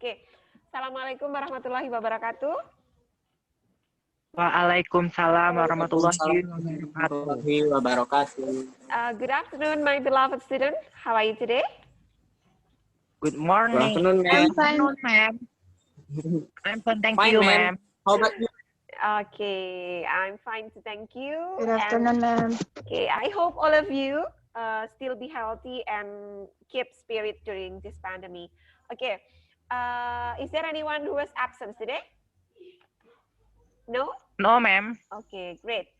Oke. Assalamualaikum warahmatullahi wabarakatuh. Waalaikumsalam warahmatullahi wabarakatuh. Good afternoon, my beloved student. How are you today? Good morning. Good afternoon, ma'am. I'm fine, ma'am. I'm fine, thank Fine, you, ma'am. ma'am. How about you? Okay, I'm fine, thank you. Good afternoon, ma'am. Okay, I hope all of you still be healthy and keep spirit during this pandemic. Okay, is there anyone who was absent today? No? No, ma'am. Okay, great.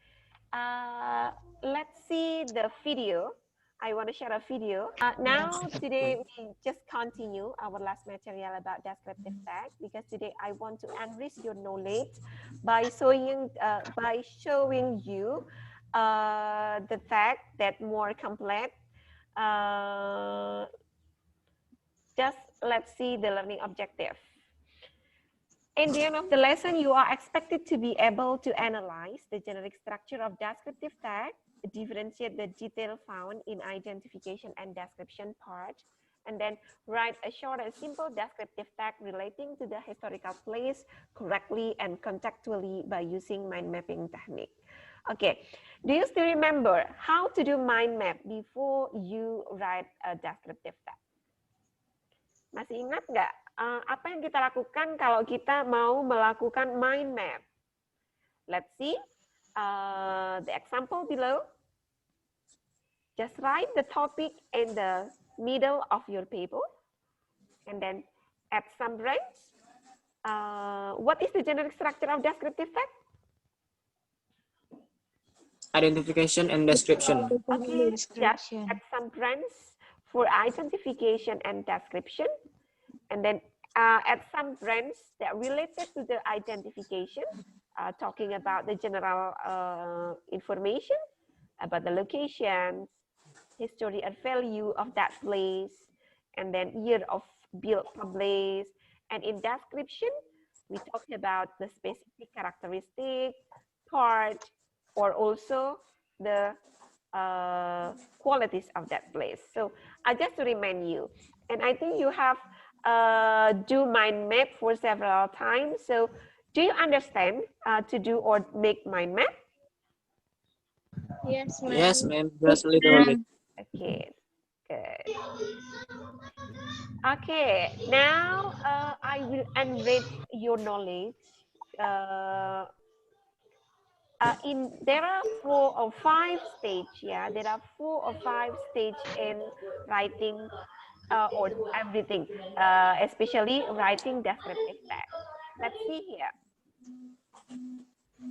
Let's see the video. I want to share a video. Now, today we just continue our last material about descriptive text because today I want to enrich your knowledge by showing you the fact that more complete. Just let's see the learning objective. In the end of the lesson, you are expected to be able to analyze the generic structure of descriptive text, differentiate the detail found in identification and description part, and then write a short and simple descriptive text relating to the historical place correctly and contextually by using mind mapping technique. Okay, do you still remember how to do mind map before you write a descriptive text? Masih ingat nggak apa yang kita lakukan kalau kita mau melakukan mind map? Let's see the example below. Just write the topic in the middle of your paper and then add some branch. What is the generic structure of descriptive text? Identification and description. Okay, just add some branch for identification and description, and then add some branch that related to the identification, talking about the general information about the locations, history and value of that place, and then year of build published. And in description, we talked about the specific characteristic, part, or also the qualities of that place. So just to remind you, and I think you have do mind map for several times. So do you understand to do or make mind map? Yes, ma'am. Yes, ma'am. Just a little bit. Okay, good. Okay, now I will enrich your knowledge. There are 4 or 5 stage. Yeah, there are 4 or 5 stage in writing or everything, especially writing descriptive text. Let's see here.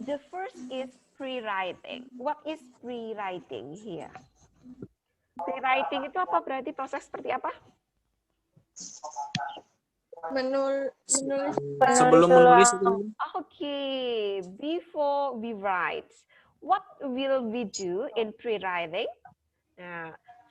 The first is pre-writing. What is pre-writing here? Pre-writing itu apa? Berarti proses seperti apa? Menulis. Sebelum menulis itu. Okay, before we write, what will we do in pre-writing?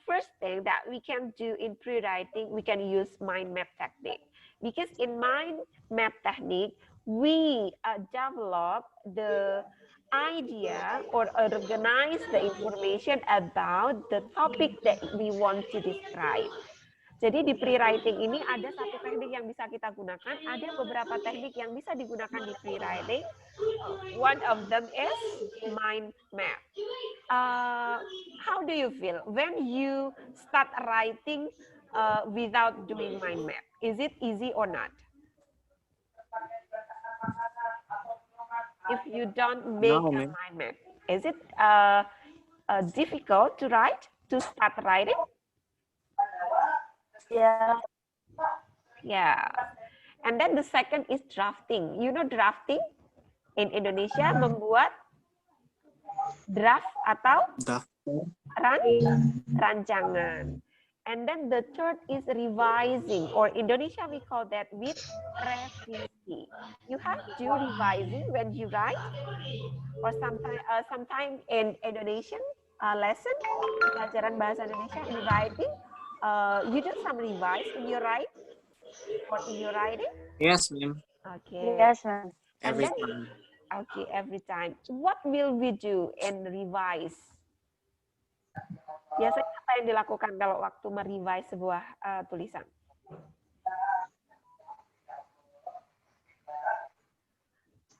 First thing that we can do in pre-writing, we can use mind map technique. Because in mind map technique, we develop the idea or organize the information about the topic that we want to describe. Jadi di pre-writing ini ada satu teknik yang bisa kita gunakan, ada beberapa teknik yang bisa digunakan di pre-writing. One of them is mind map. How do you feel when you start writing without doing mind map? Is it easy or not? If you don't make a mind map, is it difficult to write, to start writing? Yeah. Yeah. And then the second is drafting. You know drafting? In Indonesia, membuat draft atau rancangan. And then the third is revising, or Indonesia we call that with revisi. You have to do revising when you write, or sometimes in Indonesian lesson, pelajaran bahasa Indonesia in writing, you do some revise in your write or in your writing? Yes, ma'am. Okay. Yes, ma'am. Every time. Okay, every time. What will we do in revise? Biasanya apa yang dilakukan kalau waktu merevise sebuah tulisan?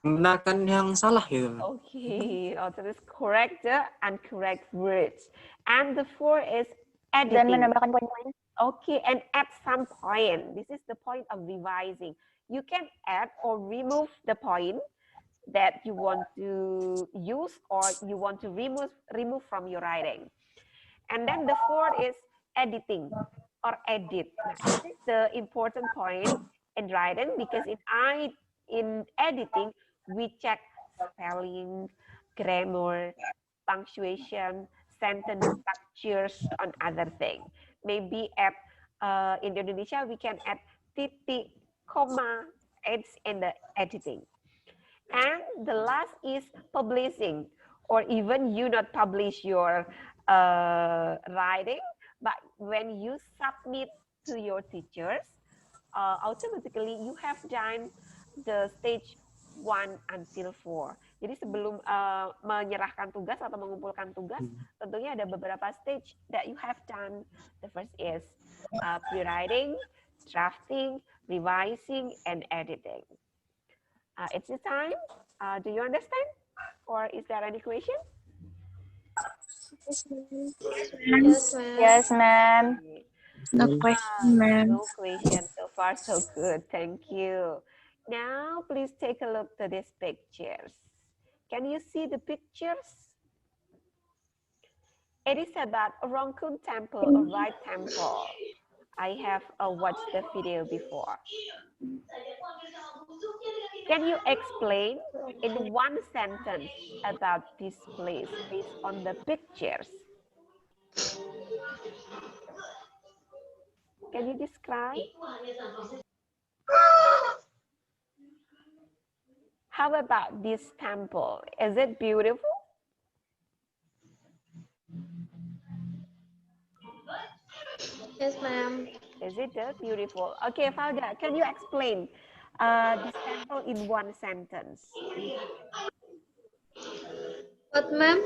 Menggunakan yang salah gitu. Okay, also is correct the and correct words. And the 4 is Dan editing. menambahkan poin-poin. Okay, and add some point. This is the point of revising. You can add or remove the point that you want to use or you want to remove from your writing. And then the 4th is editing or edit. Now, this is the important point in writing because in editing we check spelling, grammar, punctuation, sentence structures, on other thing. Maybe at in Indonesia we can add titik, comma, it's in the editing. And the last is publishing, or even you not publish your writing, but when you submit to your teachers, automatically you have done the stage 1 until 4. Jadi sebelum menyerahkan tugas atau mengumpulkan tugas, tentunya ada beberapa stage that you have done. The first is pre-writing, drafting, revising, and editing. It's the time. Do you understand? Or is there any question? Yes, ma'am. Yes, ma'am. No question, ma'am. No question. So far, so good. Thank you. Now, please take a look to these pictures. Can you see the pictures? It is about Rongkun Temple, a right temple. I have watched the video before. Can you explain in one sentence about this place based on the pictures? Can you describe? How about this temple? Is it beautiful? Yes, ma'am. Is it beautiful? Okay, Falda, can you explain this temple in one sentence? What, ma'am?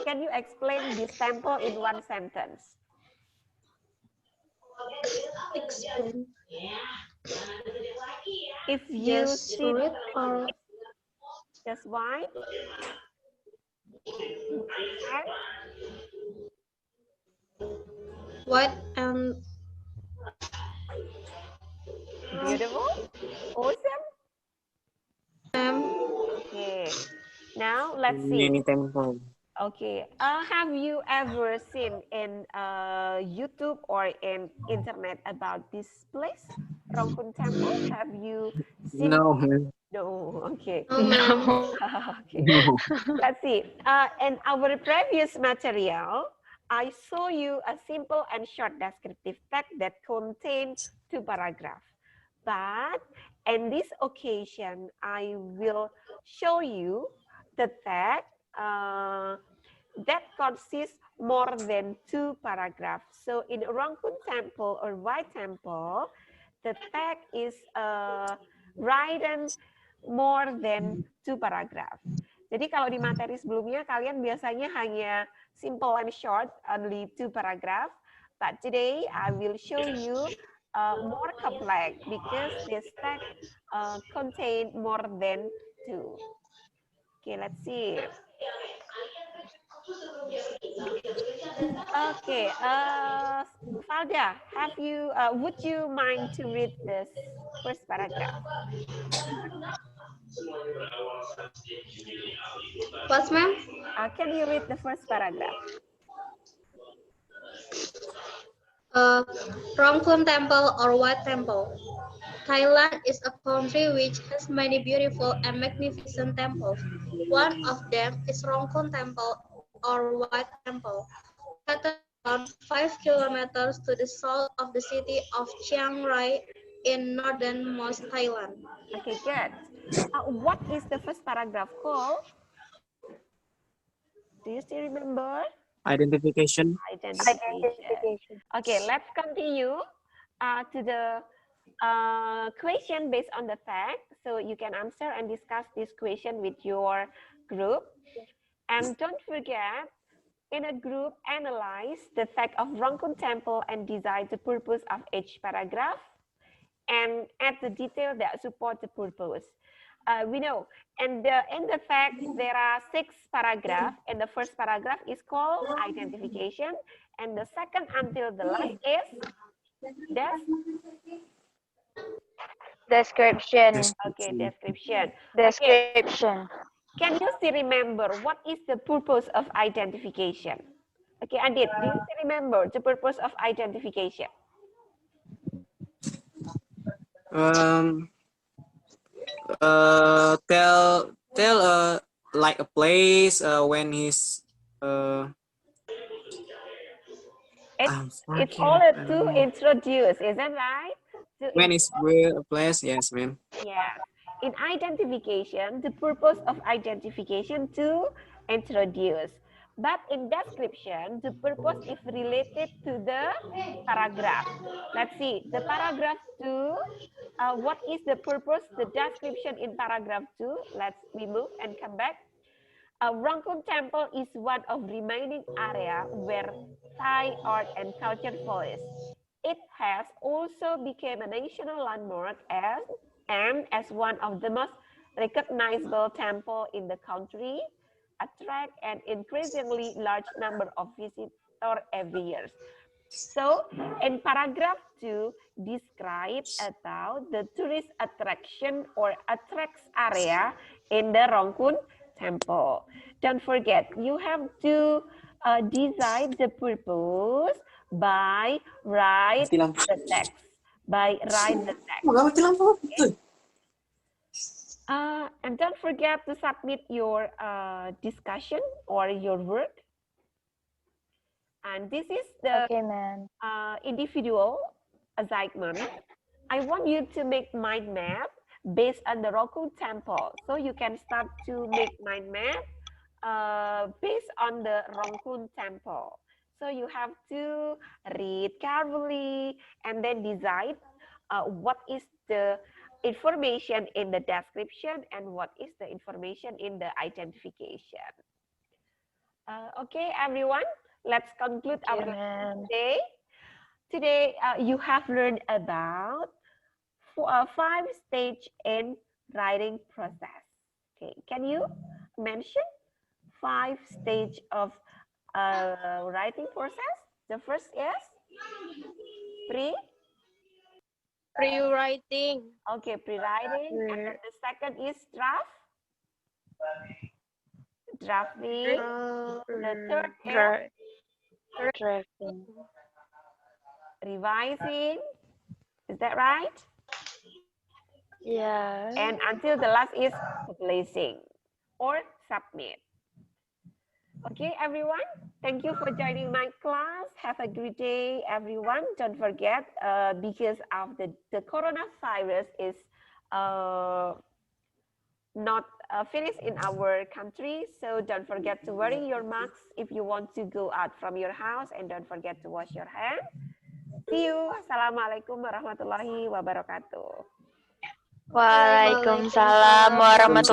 Can you explain this temple in one sentence? Explain. If you Just see read or just why? what and Beautiful? Awesome? ma'am. Okay. Now let's see. Many temple. Okay. Have you ever seen in YouTube or in internet about this place, Rongkun Temple? Have you seen? No, man. No. Okay. No, ma'am. Okay. No. Let's see. In our previous material, I show you a simple and short descriptive text that contains 2 paragraphs. But in this occasion, I will show you the text that consists more than 2 paragraphs. So in Rongkun Temple or White Temple, the text is written more than 2 paragraphs. Jadi kalau di materi sebelumnya kalian biasanya hanya simple and short, only 2 paragraphs. But today I will show you more complex because this text contain more than 2. Okay, let's see. Okay, Falda, would you mind to read this first paragraph? What, ma'am? Can you read the first paragraph? Rongkun Temple or Wat Temple. Thailand is a country which has many beautiful and magnificent temples. One of them is Rongkun Temple or Wat Temple, located around 5 kilometers to the south of the city of Chiang Rai in northernmost Thailand. Okay, good. What is the first paragraph called? Do you still remember? Identification. Identification. Okay, let's continue to the question based on the text. So you can answer and discuss this question with your group. And don't forget, in a group, analyze the text of Rongkun Temple and decide the purpose of each paragraph and add the detail that support the purpose. We know. And in the fact, there are 6 paragraphs, and the first paragraph is called identification, and the second until the last is Description. okay, description. Okay, Description. can you still remember what is the purpose of identification? Okay, Adit, do you still remember the purpose of identification? Um, tell like a place when he's It's all to introduce, isn't right? To when is where a place, yes, ma'am. yes. In identification, the purpose of identification to introduce. But in description, the purpose is related to the paragraph. Let's see, the paragraph 2, what is the purpose, the description in paragraph 2? Let's remove and come back. Rangkun Temple is one of remaining area where Thai art and culture flourished. It has also become a national landmark and as one of the most recognizable temple in the country, attract an increasingly large number of visitors every year. So, in paragraph 2, describe about the tourist attraction or attracts area in the Rangkun Temple. Don't forget, you have to decide the purpose by write the text. By write the text. Okay? And don't forget to submit your discussion or your work. And this is the Okay, ma'am. individual assignment. I want you to make mind map based on the Rangkun Temple. So you can start to make mind map based on the Rangkun Temple. So you have to read carefully and then decide what is the information in the description and what is the information in the identification. Okay, everyone, let's conclude our Ma'am. day. Today, you have learned about 5 stage in writing process. Okay, can you mention 5 stage of writing process? The first is Pre-writing. okay, pre-writing, and then the second is drafting. The third is Drafting. revising. Is that right? Yeah. And until the last is publishing or submit. Okay, everyone. Thank you for joining my class. Have a good day, everyone. Don't forget, because of the coronavirus is not finished in our country. So don't forget to wearing your masks if you want to go out from your house, and don't forget to wash your hands. See you. Assalamualaikum warahmatullahi wabarakatuh. Waalaikumsalam warahmatullahi